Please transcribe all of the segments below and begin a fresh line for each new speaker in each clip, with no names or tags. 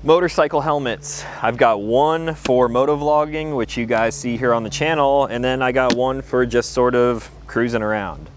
Motorcycle helmets. I've got one for motovlogging, which you guys see here on the channel, and then I got one for just sort of cruising around.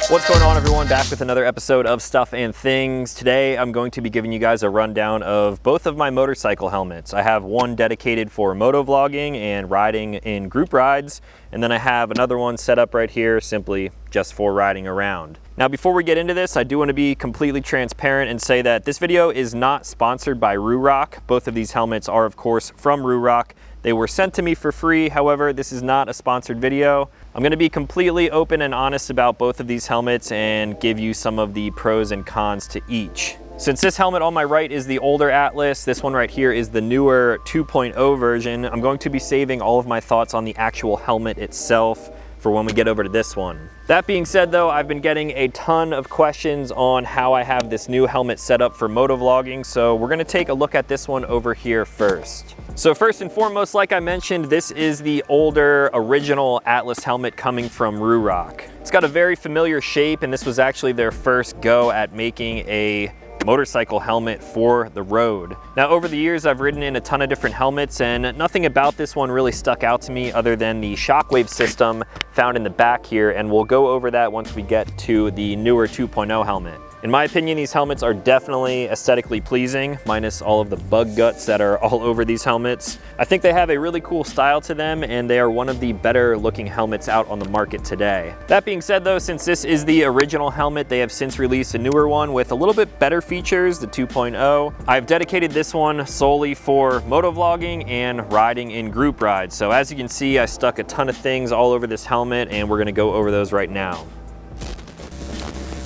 What's going on, everyone? Back with another episode of Stuff and Things. Today I'm going to be giving you guys a rundown of both of my motorcycle helmets. I have one dedicated for motovlogging and riding in group rides, and then I have another one set up right here simply just for riding around. Now, before we get into this, I do want to be completely transparent and say that this video is not sponsored by Ruroc. Both of these helmets are, of course, from Ruroc. They were sent to me for free. However, this is not a sponsored video. I'm going to be completely open and honest about both of these helmets and give you some of the pros and cons to each. Since this helmet on my right is the older Atlas, this one right here is the newer 2.0 version, I'm going to be saving all of my thoughts on the actual helmet itself for when we get over to this one. That being said though, I've been getting a ton of questions on how I have this new helmet set up for motovlogging, so we're gonna take a look at this one over here first. So first and foremost, like I mentioned, this is the older original Atlas helmet coming from Ruroc. It's got a very familiar shape, and this was actually their first go at making a motorcycle helmet for the road. Now, over the years, I've ridden in a ton of different helmets, and nothing about this one really stuck out to me other than the Shockwave system found in the back here, and we'll go over that once we get to the newer 2.0 helmet. In my opinion, these helmets are definitely aesthetically pleasing, minus all of the bug guts that are all over these helmets. I think they have a really cool style to them, and they are one of the better looking helmets out on the market today. That being said though, since this is the original helmet, they have since released a newer one with a little bit better features, the 2.0. I've dedicated this one solely for motovlogging and riding in group rides. So as you can see, I stuck a ton of things all over this helmet, and we're gonna go over those right now.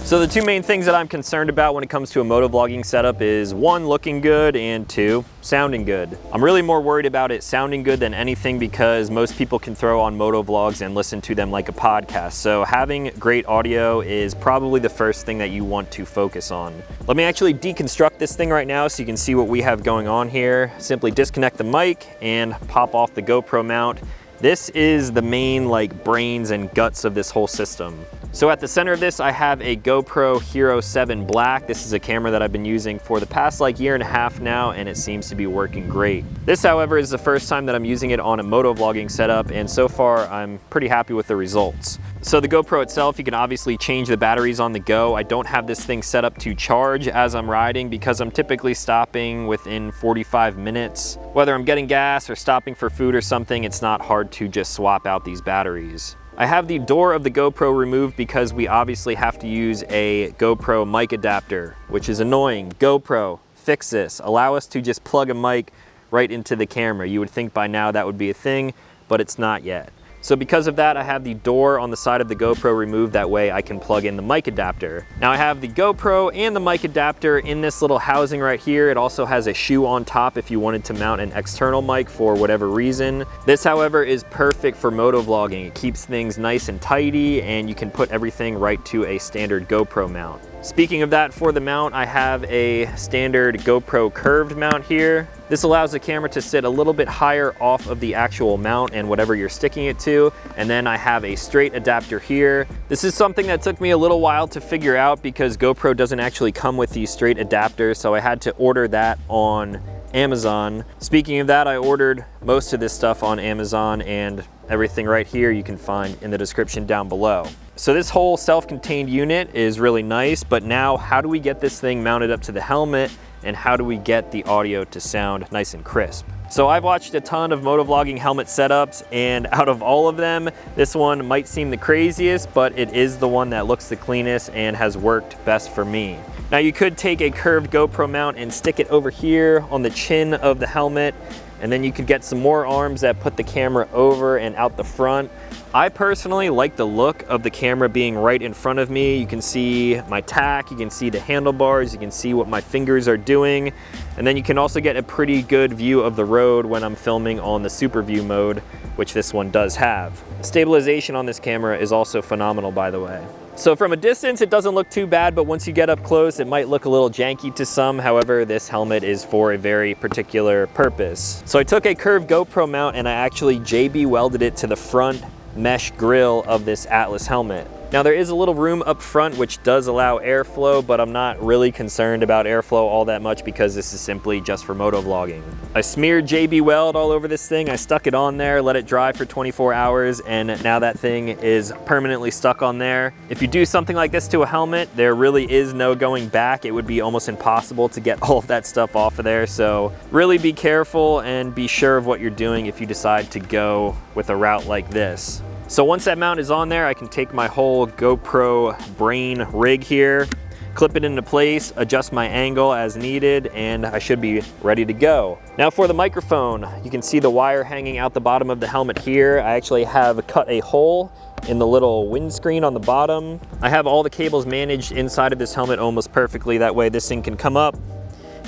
So the two main things that I'm concerned about when it comes to a motovlogging setup is one, looking good, and two, sounding good. I'm really more worried about it sounding good than anything because most people can throw on motovlogs and listen to them like a podcast. So having great audio is probably the first thing that you want to focus on. Let me actually deconstruct this thing right now so you can see what we have going on here. Simply disconnect the mic and pop off the GoPro mount. This is the main brains and guts of this whole system. So at the center of this, I have a GoPro Hero 7 Black. This is a camera that I've been using for the past year and a half now, and it seems to be working great. This, however, is the first time that I'm using it on a motovlogging setup, and so far I'm pretty happy with the results. So the GoPro itself, you can obviously change the batteries on the go. I don't have this thing set up to charge as I'm riding because I'm typically stopping within 45 minutes. Whether I'm getting gas or stopping for food or something, it's not hard to just swap out these batteries. I have the door of the GoPro removed because we obviously have to use a GoPro mic adapter, which is annoying. GoPro, fix this. Allow us to just plug a mic right into the camera. You would think by now that would be a thing, but it's not yet. So because of that, I have the door on the side of the GoPro removed. That way I can plug in the mic adapter. Now I have the GoPro and the mic adapter in this little housing right here. It also has a shoe on top if you wanted to mount an external mic for whatever reason. This, however, is perfect for motovlogging. It keeps things nice and tidy, and you can put everything right to a standard GoPro mount. Speaking of that, for the mount, I have a standard GoPro curved mount here. This allows the camera to sit a little bit higher off of the actual mount and whatever you're sticking it to. And then I have a straight adapter here. This is something that took me a little while to figure out because GoPro doesn't actually come with these straight adapters, so I had to order that on Amazon. Speaking of that, I ordered most of this stuff on Amazon, and everything right here you can find in the description down below. So this whole self-contained unit is really nice, but now how do we get this thing mounted up to the helmet, and how do we get the audio to sound nice and crisp? So I've watched a ton of motovlogging helmet setups, and out of all of them, this one might seem the craziest, but it is the one that looks the cleanest and has worked best for me. Now you could take a curved GoPro mount and stick it over here on the chin of the helmet, and then you could get some more arms that put the camera over and out the front. I personally like the look of the camera being right in front of me. You can see my tack, you can see the handlebars, you can see what my fingers are doing, and then you can also get a pretty good view of the road when I'm filming on the super view mode, which this one does have. Stabilization on this camera is also phenomenal, by the way. So from a distance, it doesn't look too bad, but once you get up close, it might look a little janky to some. However, this helmet is for a very particular purpose. So I took a curved GoPro mount and I actually JB welded it to the front mesh grill of this Atlas helmet. Now there is a little room up front which does allow airflow, but I'm not really concerned about airflow all that much because this is simply just for motovlogging. I smeared JB Weld all over this thing. I stuck it on there, let it dry for 24 hours, and now that thing is permanently stuck on there. If you do something like this to a helmet, there really is no going back. It would be almost impossible to get all of that stuff off of there. So really be careful and be sure of what you're doing if you decide to go with a route like this. So once that mount is on there, I can take my whole GoPro brain rig here, clip it into place, adjust my angle as needed, and I should be ready to go. Now for the microphone, you can see the wire hanging out the bottom of the helmet here. I actually have cut a hole in the little windscreen on the bottom. I have all the cables managed inside of this helmet almost perfectly. That way this thing can come up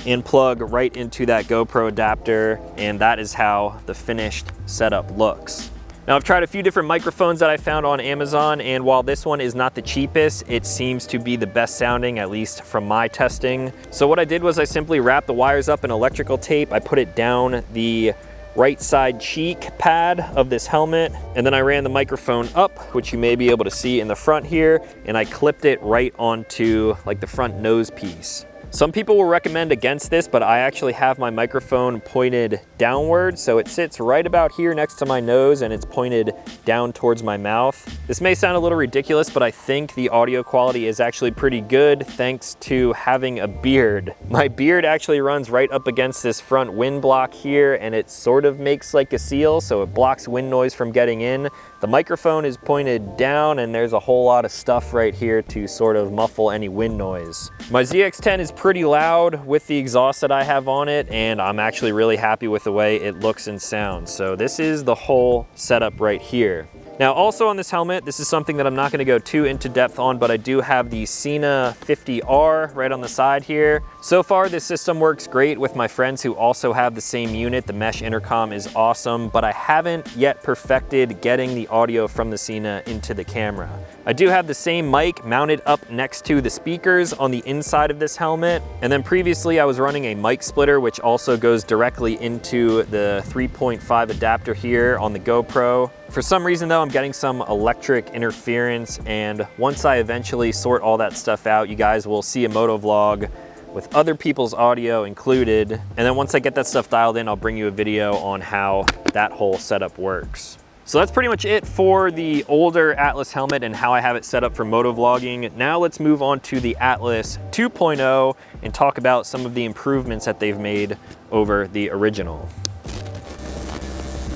and plug right into that GoPro adapter, and that is how the finished setup looks. Now I've tried a few different microphones that I found on Amazon, and while this one is not the cheapest, it seems to be the best sounding, at least from my testing. So what I did was I simply wrapped the wires up in electrical tape. I put it down the right side cheek pad of this helmet, and then I ran the microphone up, which you may be able to see in the front here, and I clipped it right onto like the front nose piece. Some people will recommend against this, but I actually have my microphone pointed downward, so it sits right about here next to my nose and it's pointed down towards my mouth. This may sound a little ridiculous, but I think the audio quality is actually pretty good thanks to having a beard. My beard actually runs right up against this front wind block here, and it sort of makes like a seal, so it blocks wind noise from getting in. The microphone is pointed down, and there's a whole lot of stuff right here to sort of muffle any wind noise. My ZX-10 is pretty loud with the exhaust that I have on it, and I'm actually really happy with the way it looks and sounds. So this is the whole setup right here. Now also on this helmet, this is something that I'm not gonna go too into depth on, but I do have the Sena 50R right on the side here. So far this system works great with my friends who also have the same unit. The mesh intercom is awesome, but I haven't yet perfected getting the audio from the Sena into the camera. I do have the same mic mounted up next to the speakers on the inside of this helmet. And then previously I was running a mic splitter, which also goes directly into the 3.5 adapter here on the GoPro. For some reason though, I'm getting some electric interference, and once I eventually sort all that stuff out, you guys will see a motovlog with other people's audio included. And then once I get that stuff dialed in, I'll bring you a video on how that whole setup works. So that's pretty much it for the older Atlas helmet and how I have it set up for motovlogging. Now let's move on to the Atlas 2.0 and talk about some of the improvements that they've made over the original.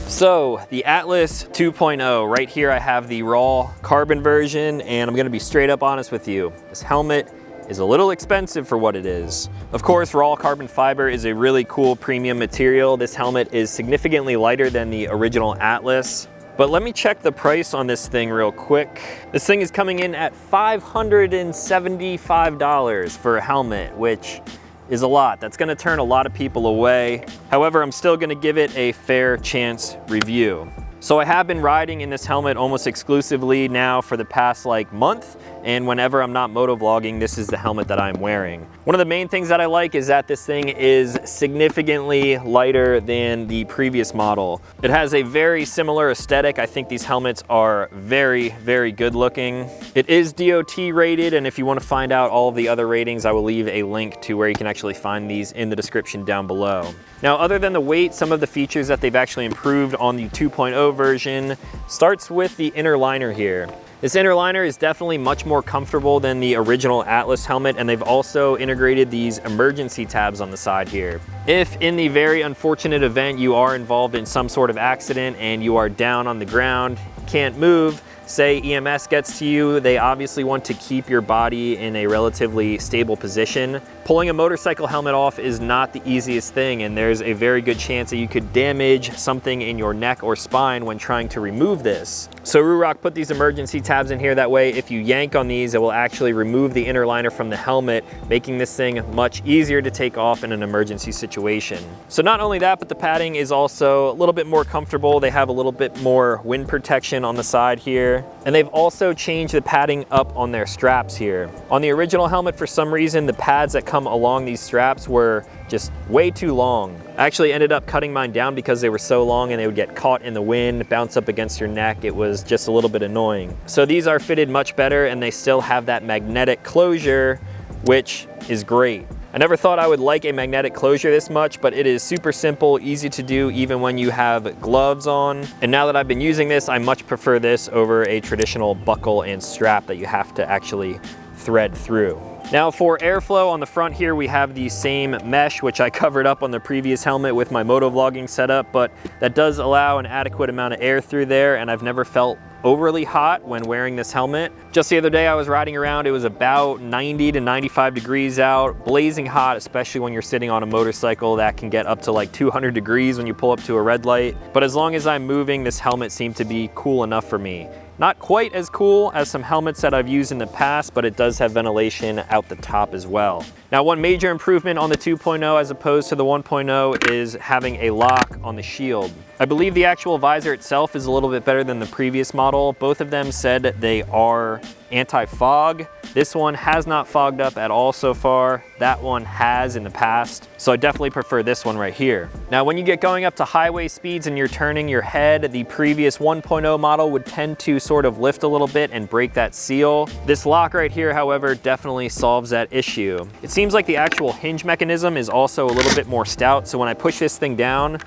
So the Atlas 2.0, right here I have the raw carbon version, and I'm gonna be straight up honest with you. This helmet is a little expensive for what it is. Of course, raw carbon fiber is a really cool premium material. This helmet is significantly lighter than the original Atlas. But let me check the price on this thing real quick. This thing is coming in at $575 for a helmet, which is a lot. That's gonna turn a lot of people away. However, I'm still gonna give it a fair chance review. So I have been riding in this helmet almost exclusively now for the past month, and whenever I'm not motovlogging, this is the helmet that I'm wearing. One of the main things that I like is that this thing is significantly lighter than the previous model. It has a very similar aesthetic. I think these helmets are very, very good looking. It is DOT rated, and if you want to find out all of the other ratings, I will leave a link to where you can actually find these in the description down below. Now, other than the weight, some of the features that they've actually improved on the 2.0 version starts with the inner liner here. This inner liner is definitely much more comfortable than the original Atlas helmet, and they've also integrated these emergency tabs on the side here. If in the very unfortunate event you are involved in some sort of accident and you are down on the ground, can't move, say EMS gets to you, they obviously want to keep your body in a relatively stable position. Pulling a motorcycle helmet off is not the easiest thing, and there's a very good chance that you could damage something in your neck or spine when trying to remove this. So Ruroc put these emergency tabs in here. That way, if you yank on these, it will actually remove the inner liner from the helmet, making this thing much easier to take off in an emergency situation. So not only that, but the padding is also a little bit more comfortable. They have a little bit more wind protection on the side here. there. And they've also changed the padding up on their straps here. On the original helmet, for some reason, the pads that come along these straps were just way too long. I actually ended up cutting mine down because they were so long and they would get caught in the wind, bounce up against your neck. It was just a little bit annoying. So these are fitted much better, and they still have that magnetic closure, which is great. I never thought I would like a magnetic closure this much, but it is super simple, easy to do even when you have gloves on. And now that I've been using this, I much prefer this over a traditional buckle and strap that you have to actually thread through. Now for airflow on the front here, we have the same mesh, which I covered up on the previous helmet with my motovlogging setup, but that does allow an adequate amount of air through there, and I've never felt overly hot when wearing this helmet. Just the other day I was riding around, it was about 90 to 95 degrees out, blazing hot, especially when you're sitting on a motorcycle that can get up to like 200 degrees when you pull up to a red light. But as long as I'm moving, this helmet seemed to be cool enough for me. Not quite as cool as some helmets that I've used in the past, but it does have ventilation out the top as well. Now, one major improvement on the 2.0 as opposed to the 1.0 is having a lock on the shield. I believe the actual visor itself is a little bit better than the previous model. Both of them said they are anti-fog. This one has not fogged up at all so far. That one has in the past. So I definitely prefer this one right here. Now, when you get going up to highway speeds and you're turning your head, the previous 1.0 model would tend to sort of lift a little bit and break that seal. This lock right here, however, definitely solves that issue. It seems like the actual hinge mechanism is also a little bit more stout. So when I push this thing down,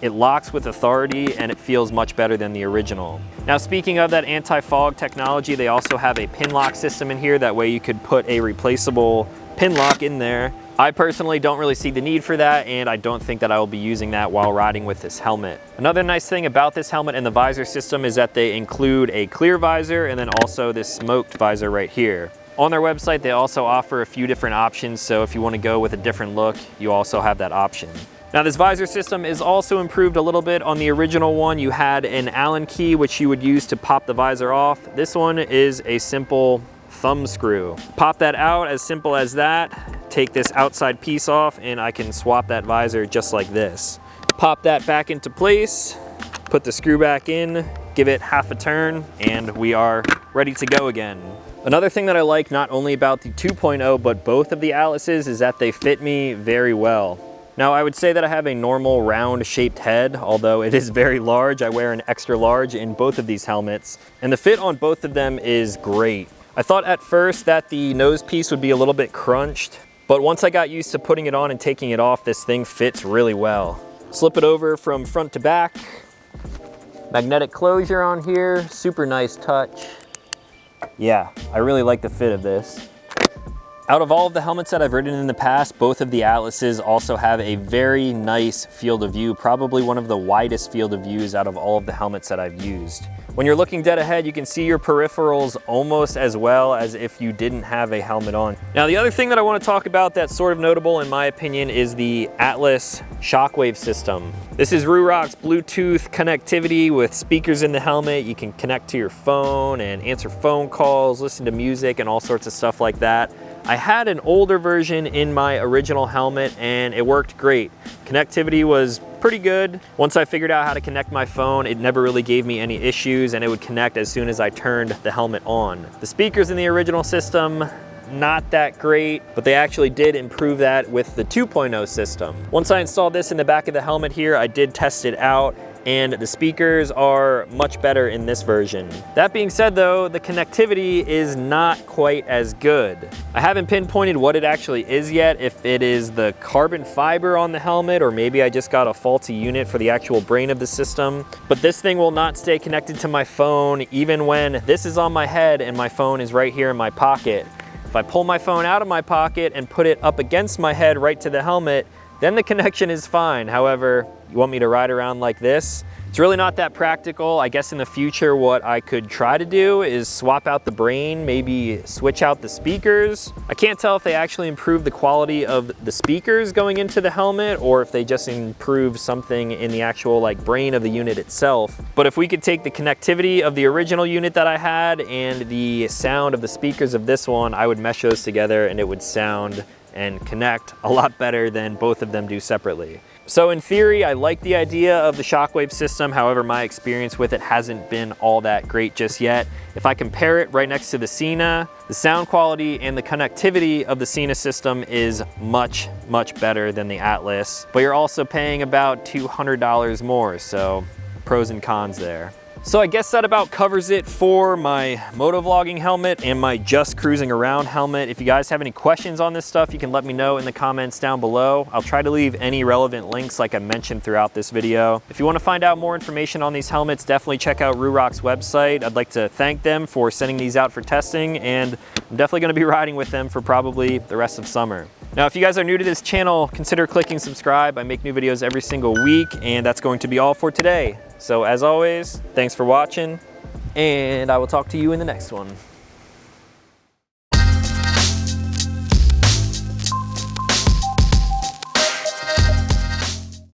it locks with authority and it feels much better than the original. Now, speaking of that anti-fog technology, they also have a pin lock system in here. That way you could put a replaceable pin lock in there. I personally don't really see the need for that, and I don't think that I will be using that while riding with this helmet. Another nice thing about this helmet and the visor system is that they include a clear visor and then also this smoked visor right here. On their website, they also offer a few different options, so if you want to go with a different look, you also have that option. Now, this visor system is also improved a little bit. On the original one, you had an Allen key, which you would use to pop the visor off. This one is a simple thumb screw. Pop that out, as simple as that. Take this outside piece off, and I can swap that visor just like this. Pop that back into place, put the screw back in, give it half a turn, and we are ready to go again. Another thing that I like not only about the 2.0, but both of the Atlases is that they fit me very well. Now, I would say that I have a normal round shaped head, although it is very large. I wear an extra large in both of these helmets, and the fit on both of them is great. I thought at first that the nose piece would be a little bit crunched, but once I got used to putting it on and taking it off, this thing fits really well. Slip it over from front to back. Magnetic closure on here, super nice touch. Yeah, I really like the fit of this. Out of all of the helmets that I've ridden in the past, both of the Atlases also have a very nice field of view, probably one of the widest field of views out of all of the helmets that I've used. When you're looking dead ahead, you can see your peripherals almost as well as if you didn't have a helmet on. Now, the other thing that I want to talk about that's sort of notable in my opinion is the Atlas Shockwave system. This is Ruroc's Bluetooth connectivity with speakers in the helmet. You can connect to your phone and answer phone calls, listen to music, and all sorts of stuff like that. I had an older version in my original helmet and it worked great. Connectivity was pretty good. Once I figured out how to connect my phone, it never really gave me any issues and it would connect as soon as I turned the helmet on. The speakers in the original system, not that great, but they actually did improve that with the 2.0 system. Once I installed this in the back of the helmet here, I did test it out, and the speakers are much better in this version. That being said though, the connectivity is not quite as good. I haven't pinpointed what it actually is yet, if it is the carbon fiber on the helmet, or maybe I just got a faulty unit for the actual brain of the system. But this thing will not stay connected to my phone even when this is on my head and my phone is right here in my pocket. If I pull my phone out of my pocket and put it up against my head right to the helmet, then the connection is fine. However, you want me to ride around like this? It's really not that practical. I guess in the future, what I could try to do is swap out the brain, maybe switch out the speakers. I can't tell if they actually improve the quality of the speakers going into the helmet or if they just improve something in the actual brain of the unit itself. But if we could take the connectivity of the original unit that I had and the sound of the speakers of this one, I would mesh those together and it would sound and connect a lot better than both of them do separately. So in theory, I like the idea of the Shockwave system. However, my experience with it hasn't been all that great just yet. If I compare it right next to the Sena, the sound quality and the connectivity of the Sena system is much, much better than the Atlas, but you're also paying about $200 more, so pros and cons there. So I guess that about covers it for my motovlogging helmet and my just cruising around helmet. If you guys have any questions on this stuff, you can let me know in the comments down below. I'll try to leave any relevant links like I mentioned throughout this video. If you want to find out more information on these helmets, definitely check out Ruroc's website. I'd like to thank them for sending these out for testing, and I'm definitely going to be riding with them for probably the rest of summer. Now, if you guys are new to this channel, consider clicking subscribe. I make new videos every single week, and that's going to be all for today. So as always, thanks for watching, and I will talk to you in the next one.